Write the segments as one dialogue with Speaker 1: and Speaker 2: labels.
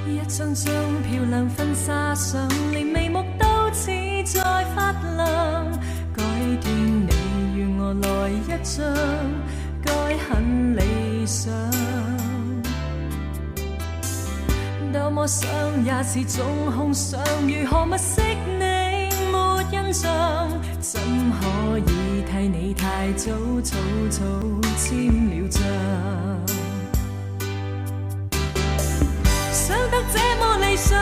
Speaker 1: 一張張漂亮婚紗相，連眉目都似在發亮。改斷你與我來一張，該很理想。多麼想也是種空想，如何物色你沒印象？怎可以替你太早草草簽了章？想得這麼理想，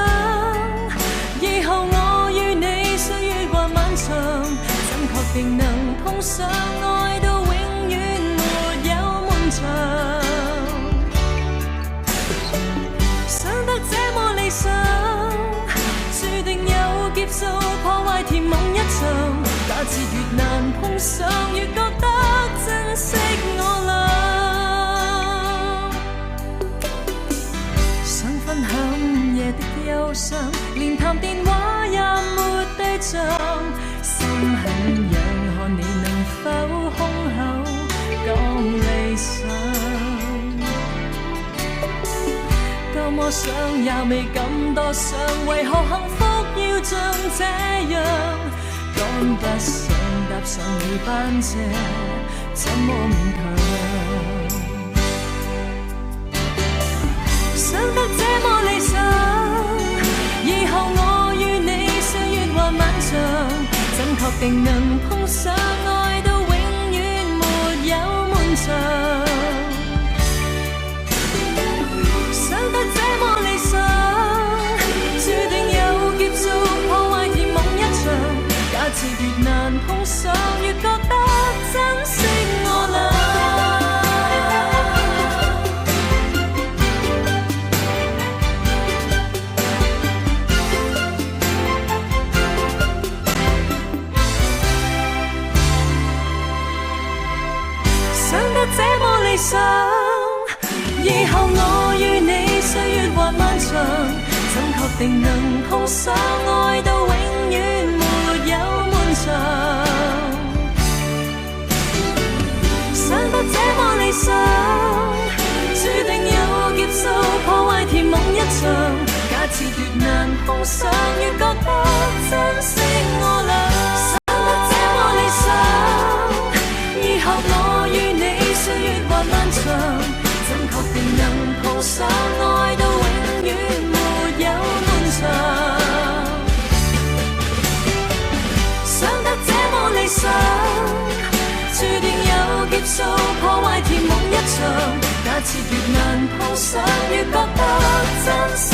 Speaker 1: 以後我與你歲月還漫長，怎確定能碰上愛到永遠沒有悶場？想得這麼理想，注定有劫數破壞甜夢一場。假設越難碰上，越覺得珍惜我倆。想分享午夜的憂傷，連談電話也沒對象。心很癢，看你能否空口講理想。多麼想也未敢多想，為何幸福要像這樣？趕不上踏上你班車，怎麼勉強？想得這麼理想，以後我與你歲月還漫長，怎確定能碰上愛到永遠沒有悶場？想得這麼理想，注定有劫數破壞甜夢一場。假設越難碰上，越覺得珍惜我倆。想得這麼理想，以後我與你歲月還漫長，怎確定能碰上愛到永遠沒有悶場？想得這麼理想，注定有劫數破壞甜夢一場。假設越難碰上，越覺得珍惜我倆。想得這麼理想，以後我與你歲月還漫長，怎確定能碰上愛到永遠沒有悶場？想得這麼理想，注定有劫數破壞甜夢一場。假設越難碰上，越覺得珍惜。